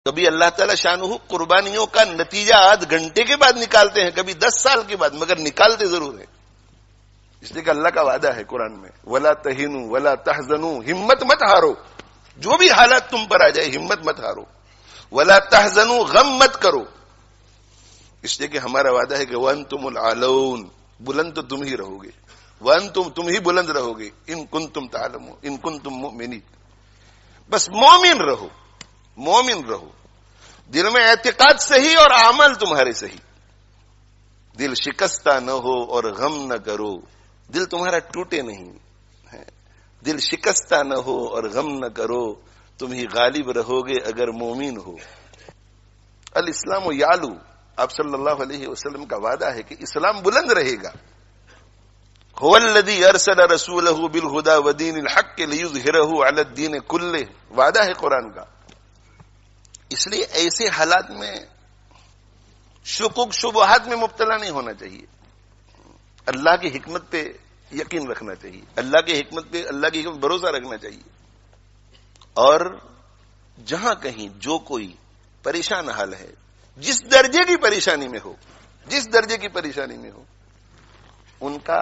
کبھی اللہ تعالی شانہ قربانیوں کا نتیجہ آدھ گھنٹے کے بعد نکالتے ہیں، کبھی 10 سال کے بعد، مگر نکالتے ضرور ہیں، اس لیے کہ اللہ کا وعدہ ہے قرآن میں، وَلَا تَهِنُوا وَلَا تَحْزَنُوا، ہمت مت ہارو، جو بھی حالات تم پر آ جائے ہمت مت ہارو، وَلَا تَحْزَنُوا، غم مت کرو، اس لیے کہ ہمارا وعدہ ہے کہ وَأَنْتُمُ الْعَالَوْنَ، بلند تو تم ہی رہو گے، وَأَنْتُمْ، تم ہی بلند رہو گے، إِن كُنتُمْ تَعْلَمُونَ، إِن كُنتُم مُؤْمِنِينَ، بس مومن رہو، مومن رہو، دل میں اعتقاد صحیح اور اعمال تمہارے صحیح، دل شکستہ نہ ہو اور غم نہ کرو، دل تمہارا ٹوٹے نہیں، دل شکستہ نہ ہو اور غم نہ کرو، تم ہی غالب رہو گے اگر مومن ہو۔ الاسلام یعلو، آپ صلی اللہ علیہ وسلم کا وعدہ ہے کہ اسلام بلند رہے گا۔ هو الذی ارسل رسولہ بالہدی ودین الحق لیظہرہ علی الدین کلہ، وعدہ ہے قرآن کا۔ اس لیے ایسے حالات میں شکوک شبہات میں مبتلا نہیں ہونا چاہیے، اللہ کی حکمت پہ یقین رکھنا چاہیے، اللہ کی حکمت پہ، اللہ کی حکمت بھروسہ رکھنا چاہیے، اور جہاں کہیں جو کوئی پریشان حال ہے، جس درجے کی پریشانی میں ہو، جس درجے کی پریشانی میں ہو، ان کا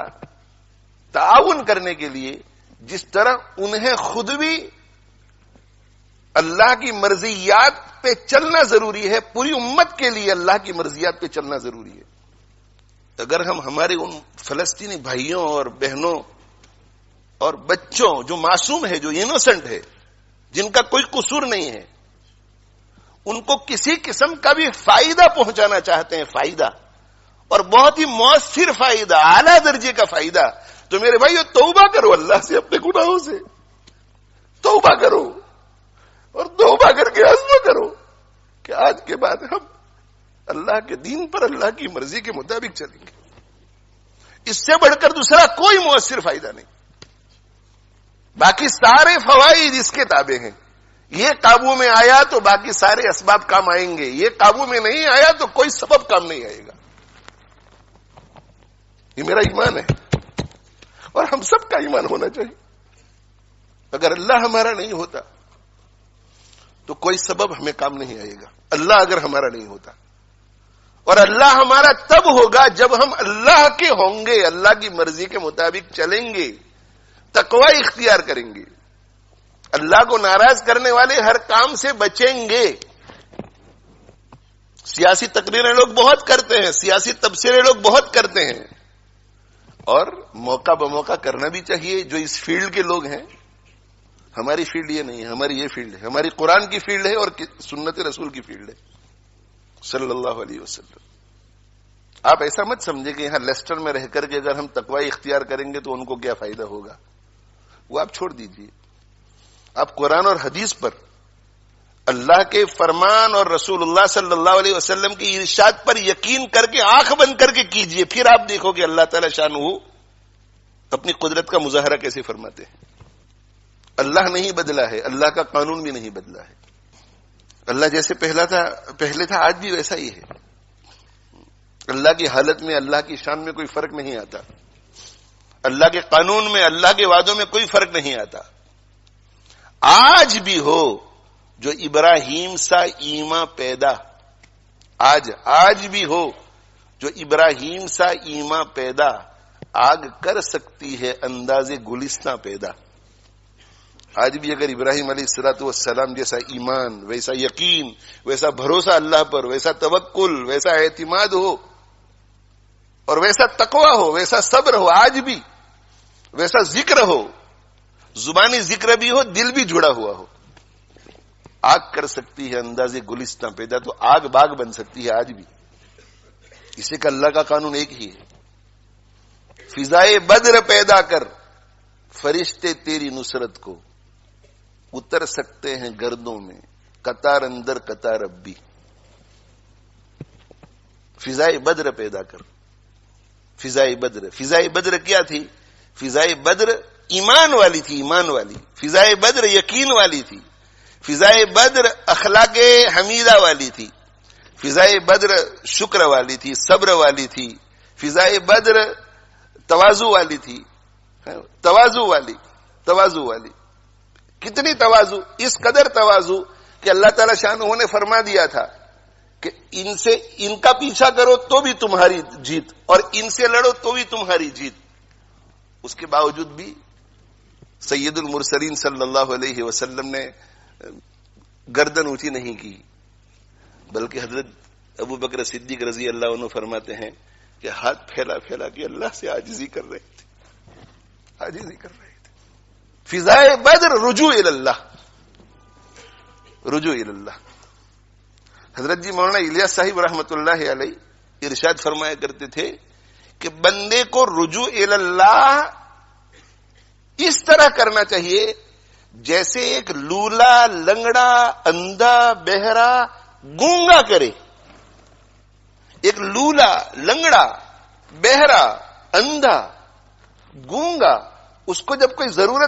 تعاون کرنے کے لیے جس طرح انہیں خود بھی اللہ کی مرضیات پہ چلنا ضروری ہے، پوری امت کے لیے اللہ کی مرضیات پہ چلنا ضروری ہے۔ اگر ہم ہمارے ان فلسطینی بھائیوں اور بہنوں اور بچوں جو معصوم ہے، جو انوسنٹ ہے، جن کا کوئی قصور نہیں ہے، ان کو کسی قسم کا بھی فائدہ پہنچانا چاہتے ہیں، فائدہ، اور بہت ہی مؤثر فائدہ، اعلیٰ درجے کا فائدہ، تو میرے بھائیو توبہ کرو اللہ سے، اپنے گناہوں سے توبہ کرو، اور توبہ کر کے عزم کرو کہ آج کے بعد ہم اللہ کے دین پر، اللہ کی مرضی کے مطابق چلیں گے۔ اس سے بڑھ کر دوسرا کوئی مؤثر فائدہ نہیں۔ باقی سارے فوائد اس کے تابع ہیں، یہ قابو میں آیا تو باقی سارے اسباب کام آئیں گے، یہ قابو میں نہیں آیا تو کوئی سبب کام نہیں آئے گا۔ یہ میرا ایمان ہے، اور ہم سب کا ایمان ہونا چاہیے۔ اگر اللہ ہمارا نہیں ہوتا تو کوئی سبب ہمیں کام نہیں آئے گا، اللہ اگر ہمارا نہیں ہوتا، اور اللہ ہمارا تب ہوگا جب ہم اللہ کے ہوں گے، اللہ کی مرضی کے مطابق چلیں گے، تقوی اختیار کریں گے، اللہ کو ناراض کرنے والے ہر کام سے بچیں گے۔ سیاسی تقریریں لوگ بہت کرتے ہیں، سیاسی تبصرے لوگ بہت کرتے ہیں، اور موقع بموقع کرنا بھی چاہیے۔ جو اس فیلڈ کے لوگ ہیں، ہماری فیلڈ یہ نہیں ہے، ہماری یہ فیلڈ ہے، ہماری قرآن کی فیلڈ ہے اور سنت رسول کی فیلڈ ہے صلی اللہ علیہ وسلم۔ آپ ایسا مت سمجھے کہ یہاں لیسٹر میں رہ کر کے اگر ہم تقوی اختیار کریں گے تو ان کو کیا فائدہ ہوگا، وہ آپ چھوڑ دیجئے۔ آپ قرآن اور حدیث پر، اللہ کے فرمان اور رسول اللہ صلی اللہ علیہ وسلم کی ارشاد پر یقین کر کے آنکھ بند کر کے کیجئے، پھر آپ دیکھو کہ اللہ تعالی شانہ اپنی قدرت کا مظاہرہ کیسے فرماتے ہیں۔ اللہ نہیں بدلا ہے، اللہ کا قانون بھی نہیں بدلا ہے، اللہ جیسے پہلے تھا آج بھی ویسا ہی ہے۔ اللہ کی حالت میں، اللہ کی شان میں کوئی فرق نہیں آتا، اللہ کے قانون میں، اللہ کے وعدوں میں کوئی فرق نہیں آتا۔ آج بھی ہو جو ابراہیم سا ایمان پیدا، آج بھی ہو جو ابراہیم سا ایمان پیدا، آگ کر سکتی ہے انداز گلستاں پیدا۔ آج بھی اگر ابراہیم علیہ الصلوۃ والسلام جیسا ایمان، ویسا یقین، ویسا بھروسہ اللہ پر، ویسا توکل، ویسا اعتماد ہو، اور ویسا تقوی ہو، ویسا صبر ہو، آج بھی ویسا ذکر ہو، زبانی ذکر بھی ہو، دل بھی جڑا ہوا ہو، آگ کر سکتی ہے انداز گلستاں پیدا، تو آگ باغ بن سکتی ہے آج بھی۔ اسے کہ اللہ کا قانون ایک ہی ہے۔ فضائے بدر پیدا کر، فرشتے تیری نصرت کو اتر سکتے ہیں گردوں میں، قطار اندر قطار اب بھی۔ فضائے بدر پیدا کر، فضائے بدر کیا تھی؟ فضائے بدر ایمان والی تھی، ایمان والی۔ فضائے بدر یقین والی تھی، فضائے بدر اخلاق حمیدہ والی تھی، فضائے بدر شکر والی تھی، صبر والی تھی، فضائے بدر تواضع والی تھی، تواضع والی۔ کتنی تواضع؟ اس قدر تواضع کہ اللہ تعالی شانہ نے فرما دیا تھا کہ ان کا پیچھا کرو تو بھی تمہاری جیت اور ان سے لڑو تو بھی تمہاری جیت. اس کے باوجود بھی سید المرسلین صلی اللہ علیہ وسلم نے گردن اونچی نہیں کی، بلکہ حضرت ابو بکر صدیق رضی اللہ عنہ فرماتے ہیں کہ ہاتھ پھیلا پھیلا کے اللہ سے عاجزی کر رہے تھے، عاجزی کر رہے تھے. فضائے بدر رجوع اللہ، رجوع اللہ. حضرت جی مولانا الیاس صاحب رحمت اللہ علیہ ارشاد فرمایا کرتے تھے کہ بندے کو رجوع اللہ اس طرح کرنا چاہیے جیسے ایک لولا، لنگڑا، اندھا، بہرا، گونگا کرے. ایک لولا، لنگڑا، بہرا، اندھا، گونگا، اس کو جب کوئی ضرورت